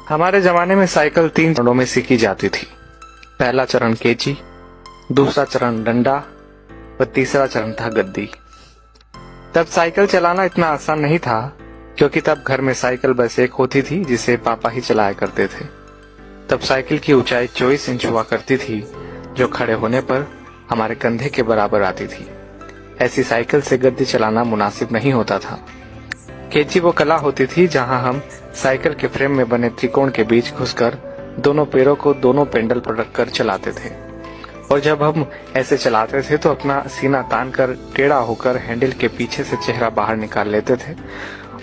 हमारे जमाने में साइकिल 3 चरणों में सीखी जाती थी। पहला चरण केची, दूसरा चरण डंडा और तीसरा चरण था गद्दी। तब साइकिल चलाना इतना आसान नहीं था, क्योंकि तब घर में साइकिल बस एक होती थी जिसे पापा ही चलाया करते थे। तब साइकिल की ऊंचाई 24 इंच हुआ करती थी, जो खड़े होने पर हमारे कंधे के बराबर आती थी। ऐसी साइकिल से गद्दी चलाना मुनासिब नहीं होता था। केची वो कला होती थी जहां हम साइकिल के फ्रेम में बने त्रिकोण के बीच घुसकर दोनों पैरों को दोनों पेंडल पर रखकर चलाते थे। और जब हम ऐसे चलाते थे तो अपना सीना तान कर टेढ़ा होकर हैंडल के पीछे से चेहरा बाहर निकाल लेते थे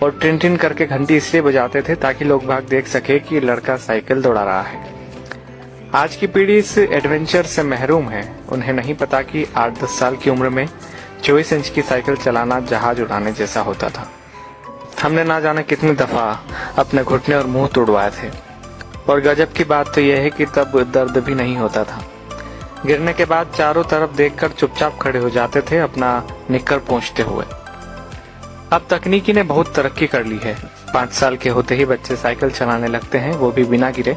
और टिन टिन करके घंटी इसलिए बजाते थे ताकि लोग बाग देख सके कि लड़का साइकिल दौड़ा रहा है। आज की पीढ़ी इस एडवेंचर से महरूम है। उन्हें नहीं पता कि 8-10 साल की उम्र में 24 इंच की साइकिल चलाना जहाज उड़ाने जैसा होता था। हमने ना जाने कितनी दफा अपने घुटने और मुंह तोड़वाए थे। और गजब की बात तो यह है कि तब दर्द भी नहीं होता था। गिरने के बाद चारों तरफ देखकर चुपचाप खड़े हो जाते थे, अपना निक्कर पोंछते हुए। अब तकनीकी ने बहुत तरक्की कर ली है। 5 साल के होते ही बच्चे साइकिल चलाने लगते हैं, वो भी बिना गिरे।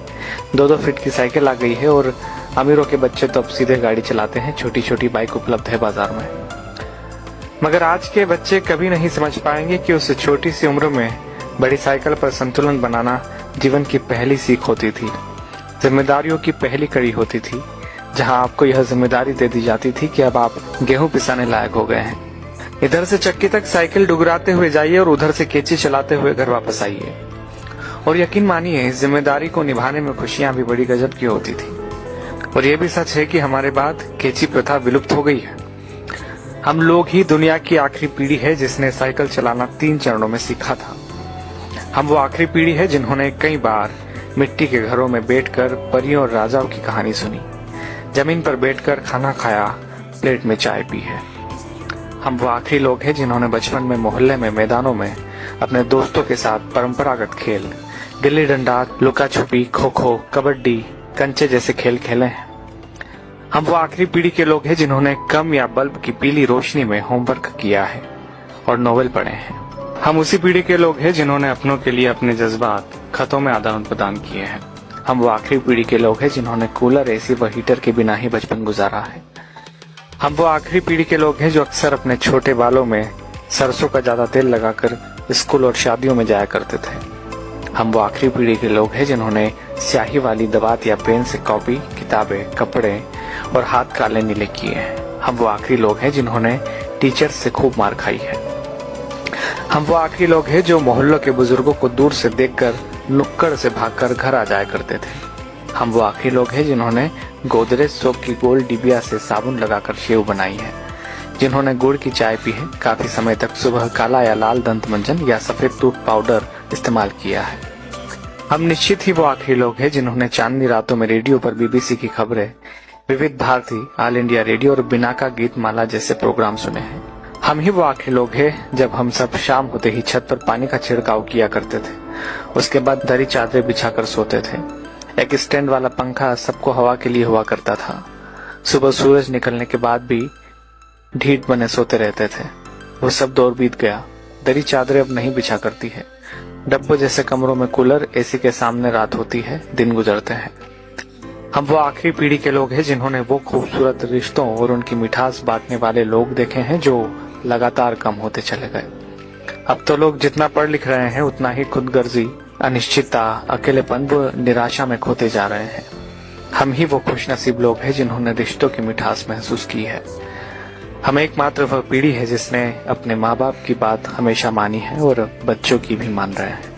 2-2 फीट की साइकिल आ गई है और अमीरों के बच्चे तो अब सीधे गाड़ी चलाते हैं। छोटी छोटी बाइक उपलब्ध है बाजार में। मगर आज के बच्चे कभी नहीं समझ पाएंगे कि उस छोटी सी उम्र में बड़ी साइकिल पर संतुलन बनाना जीवन की पहली सीख होती थी, जिम्मेदारियों की पहली कड़ी होती थी, जहां आपको यह जिम्मेदारी दे दी जाती थी कि अब आप गेहूं पिसाने लायक हो गए हैं। इधर से चक्की तक साइकिल डुगराते हुए जाइए और उधर से केची चलाते हुए घर वापस आइए। और यकीन मानिए, इस जिम्मेदारी को निभाने में खुशियां भी बड़ी गजब की होती थी। और यह भी सच है कि हमारे बाद केची प्रथा विलुप्त हो गई है। हम लोग ही दुनिया की आखिरी पीढ़ी है जिसने साइकिल चलाना 3 चरणों में सीखा था। हम वो आखिरी पीढ़ी है जिन्होंने कई बार मिट्टी के घरों में बैठकर परियों और राजाओं की कहानी सुनी, जमीन पर बैठकर खाना खाया, प्लेट में चाय पी है। हम वो आखिरी लोग हैं जिन्होंने बचपन में मोहल्ले में मैदानों में अपने दोस्तों के साथ परंपरागत खेल, गिल्ली डंडा, लुका छुपी, खो खो, कबड्डी, कंचे जैसे खेल खेले हैं। हम वो आखिरी पीढ़ी के लोग हैं जिन्होंने कम या बल्ब की पीली रोशनी में होमवर्क किया है और नोवेल पढ़े हैं। हम उसी पीढ़ी के लोग हैं जिन्होंने अपनों के लिए अपने जज्बात खतों में आदान प्रदान किए हैं। हम वो आखिरी पीढ़ी के लोग हैं जिन्होंने कूलर, एसी व हीटर के बिना ही बचपन गुजारा है। हम वो आखिरी पीढ़ी के लोग हैं जो अक्सर अपने छोटे बालों में सरसों का ज्यादा तेल लगाकर स्कूल और शादियों में जाया करते थे। हम वो आखिरी पीढ़ी के लोग हैं जिन्होंने स्याही वाली दवात या पेन से कॉपी, किताबें, कपड़े और हाथ काले नीले किए हैं। हम वो आखिरी लोग हैं जिन्होंने टीचर से खूब मार खाई है। हम वो आखिरी लोग हैं जो मोहल्लों के बुजुर्गों को दूर से देखकर नुक्कड़ से भागकर घर आ जाया करते थे। हम वो आखिरी लोग हैं जिन्होंने गोदरेज सोप की गोल डिबिया से साबुन लगाकर शेव बनाई है, जिन्होंने गुड़ की चाय पी है, काफी समय तक सुबह काला या लाल दंत मंजन या सफेद टूथ पाउडर इस्तेमाल किया है। हम निश्चित ही वो आखिरी लोग हैं जिन्होंने चांदनी रातों में रेडियो पर बीबीसी की खबरें, विविध भारती, ऑल इंडिया रेडियो और बिनाका गीत माला जैसे प्रोग्राम सुने हैं। हम ही वो आखिरी लोग हैं जब हम सब शाम होते ही छत पर पानी का छिड़काव किया करते थे। उसके बाद दरी चादरें बिछाकर सोते थे। एक स्टैंड वाला पंखा सबको हवा के लिए हुआ करता था। सुबह सूरज निकलने के बाद भी ढीठ बने सोते रहते थे। वो सब दौर बीत गया। दरी चादरें अब नहीं बिछा करती है। डब्बों जैसे कमरों में कूलर, एसी के सामने रात होती है, दिन गुजरते हैं। हम वो आखिरी पीढ़ी के लोग हैं जिन्होंने वो खूबसूरत रिश्तों और उनकी मिठास बांटने वाले लोग देखे हैं जो लगातार कम होते चले गए। अब तो लोग जितना पढ़ लिख रहे हैं उतना ही खुदगर्जी, अनिश्चितता, अकेलेपन व निराशा में खोते जा रहे हैं। हम ही वो खुशनसीब लोग हैं जिन्होंने रिश्तों की मिठास महसूस की है। हम एकमात्र वह पीढ़ी है जिसने अपने माँ बाप की बात हमेशा मानी है और बच्चों की भी मान रहे हैं।